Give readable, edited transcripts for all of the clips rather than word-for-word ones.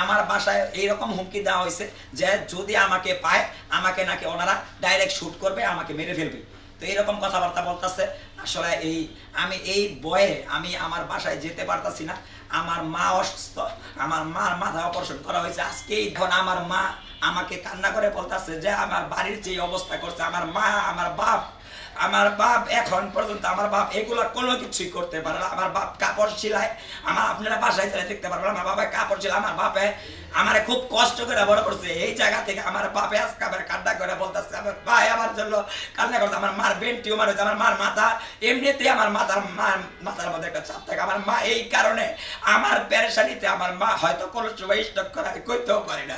আমার বাসায় এইরকম হুমকি দেওয়া হয়েছে যে যদি আমাকে পায় আমাকে নাকি ওনারা ডাইরেক্ট শুট করবে, আমাকে মেরে ফেলবে। তো এইরকম কথাবার্তা বলতেছে। আসলে আমি এই ভয়ে আমি আমার বাসায় যেতে পারতাছি না। আমার মা অসুস্থ, আমার মার মাথা অপারেশন করা হয়েছে আজকেই। এখন আমার মা আমাকে কান্না করে বলতেছে যে আমার বাড়ির যে অবস্থা করছে আমার মা, আমার বাপ এখন পর্যন্ত আমার বাপ এগুলো কোনো কিছুই করতে পারে না। আমার বাপ কাপড় সিলায়, আপনারা বাসায় চলে দেখতে পারবেন আমার বাবা কাপড় সিলায়। আমার বাপে আমারে খুব কষ্ট করে বড় করছে। এই জায়গা থেকে আমার বাপে আজকে আবার কান্না করে বলতেছে আমার ভাই আমার জন্য কান্না করছে। আমার মার ব্রেন টিউমার হয়েছে, আমার মার মাথা এমনিতেই আমার মাথার মধ্যে একটা চাপ থাকে। আমার মা এই কারণে আমার পেরেশানিতে আমার মা হয়তো কোনো সময় স্টক করে আমি কইতেও পারি না।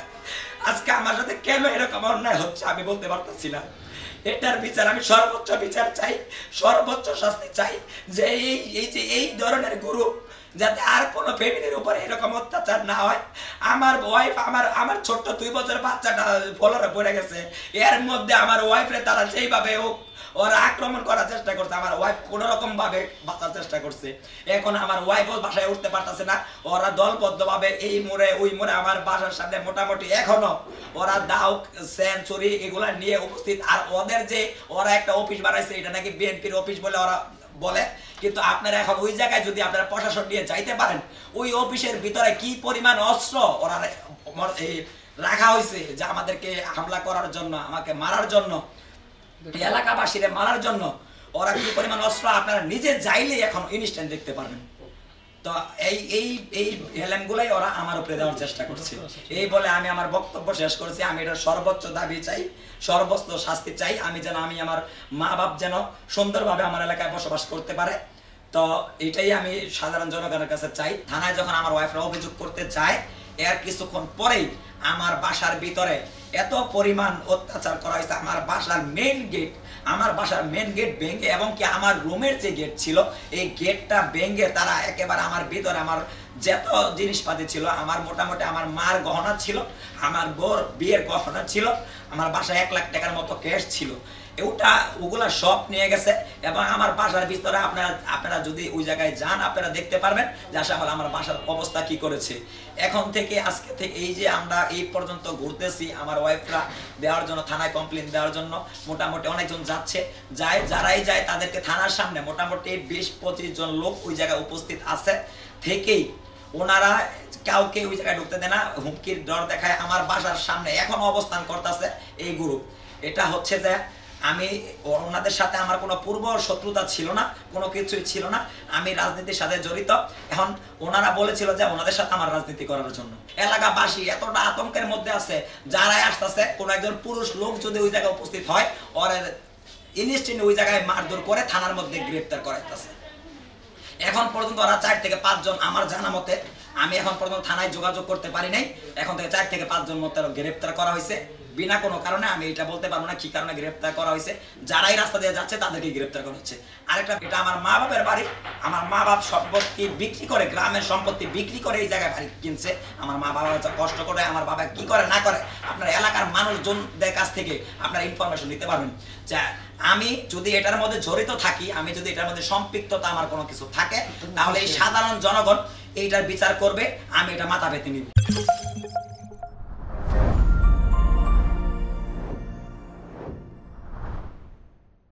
আজকে আমার সাথে কেন এরকম অন্যায় হচ্ছে আমি বলতে পারতেছি না। এটার বিচার আমি সর্বোচ্চ বিচার চাই, সর্বোচ্চ শাস্তি চাই। যে এই ধরনের গ্রুপ যাতে আর কোনো ফ্যামিলির উপরে এরকম অত্যাচার না হয়। আমার ওয়াইফ আমার ছোট্ট 2 বছরের বাচ্চাটা ফলরে পড়ে গেছে, এর মধ্যে আমার ওয়াইফরে তারা যেইভাবে ওরা আক্রমণ করার চেষ্টা করছে। আমার ওয়াইফ কোনো রকম ভাবে বাঁচার চেষ্টা করছে। এখন আমার ওয়াইফও বাসায় উঠতে পারতেছে না। ওরা দলবদ্ধভাবে এই মোড়ে ওই মোড়ে আমার বাসার সামনে মোটামুটি এখনো ওরা দাও সেঞ্চুরি এগুলা নিয়ে উপস্থিত। আর ওদের যে ওরা একটা অফিস বানাইছে এটা নাকি বিএনপির অফিস বলে ওরা বলে, কিন্তু আপনারা এখন ওই জায়গায় যদি আপনারা প্রশাসন নিয়ে যাইতে পারেন, ওই অফিসের ভিতরে কি পরিমাণ অস্ত্র ওরা রাখা হয়েছে যে আমাদেরকে হামলা করার জন্য, আমাকে মারার জন্য, এলাকাবাসীরা মারার জন্য ওরা কি পরিমাণ অস্ত্র আপনারা নিজে যাইলে এখন ইনস্ট্যান্ট দেখতে পারবেন। তো এই হেলেমগুলাই ওরা আমার উপরে দেওয়ার চেষ্টা করছে। এই বলে আমি আমার বক্তব্য শেষ করছি। আমি এটার সর্বোচ্চ দাবি চাই, সর্বোচ্চ শাস্তি চাই। আমি আমার মা বাপ যেন সুন্দরভাবে আমার এলাকায় বসবাস করতে পারে। তো এটাই আমি সাধারণ জনগণের কাছে চাই। থানায় যখন আমার ওয়াইফরা অভিযোগ করতে যায়, এর কিছুক্ষণ পরেই আমার বাসার ভিতরে এত পরিমাণ অত্যাচার করা হয়েছে। আমার বাসার মেন গেট ভেঙে এবং কি আমার রুমের যে গেট ছিল এই গেটটা ভেঙে তারা একেবারে আমার ভিতরে আমার যত জিনিসপাতি ছিল, আমার মোটামুটি আমার মার গহনা ছিল, আমার বোর বিয়ের গহনা ছিল, আমার বাসায় 1 লাখ টাকার মতো ক্যাশ ছিল, ওগুলা সব নিয়ে গেছে। এবং আমার বাসার ভিতরে আপনারা যদি ওই জায়গায় যান আপনারা দেখতে পারবেন যে আসলে আমার বাসার অবস্থা কি করেছে। এখন থেকে আজকে থেকে এই যে আমরা এই পর্যন্ত ঘুরতেছি, আমার ওয়াইফরা দেওয়ার জন্য থানায় কমপ্লেন দেওয়ার জন্য মোটামুটি অনেকজন যাচ্ছে, যারাই যায় তাদেরকে থানার সামনে মোটামুটি 20-25 জন লোক ওই জায়গায় উপস্থিত আছে থেকেই ওনারা কাউকে ওই জায়গায় ঢুকতে দেয় না, হুমকির ডর দেখায়। আমার বাসার সামনে এখন অবস্থান করতেছে এই গ্রুপ। এটা হচ্ছে যে আমি ওনাদের সাথে আমার কোনো পূর্ব শত্রুতা ছিল না, কোনো কিছুই ছিল না। আমি রাজনীতির সাথে জড়িত। এখন ওনারা বলেছিল যে ওনাদের সাথে আমার রাজনীতি করার জন্য। এলাকাবাসী এতটা আতঙ্কের মধ্যে আছে, যারাই আসতেছে কোনো একজন পুরুষ লোক যদি ওই জায়গায় উপস্থিত হয় ওরা ইনস্ট্যান্ট ওই জায়গায় মারধর করে থানার মধ্যে গ্রেপ্তার করাইতেছে। এখন পর্যন্ত ওরা 4 থেকে 5 জন আমার জানা মতে, আমি এখন পর্যন্ত থানায় যোগাযোগ করতে পারি নাই, এখন থেকে 4 থেকে 5 জন মতো গ্রেপ্তার করা হয়েছে বিনা কোনো কারণে। আমি এটা বলতে পারবো না কি কারণে গ্রেপ্তার করা হয়েছে। যারাই রাস্তা দিয়ে যাচ্ছে তাদেরকে গ্রেপ্তার করা হচ্ছে। আরেকটা, এটা আমার মা বাপের বাড়ি। আমার মা বাপ সম্পত্তি বিক্রি করে, গ্রামের সম্পত্তি বিক্রি করে এই জায়গায় বাড়ি কিনছে। আমার মা বাবা কষ্ট করে, আমার বাবা কি করে না করে আপনার এলাকার মানুষজনদের কাছ থেকে আপনারা ইনফরমেশন নিতে পারবেন। যে আমি যদি এটার মধ্যে জড়িত থাকি, আমি যদি এটার মধ্যে সম্পৃক্ততা আমার কোনো কিছু থাকে, তাহলে এই সাধারণ জনগণ এইটার বিচার করবে, আমি এটা মাথা পেতে নিব।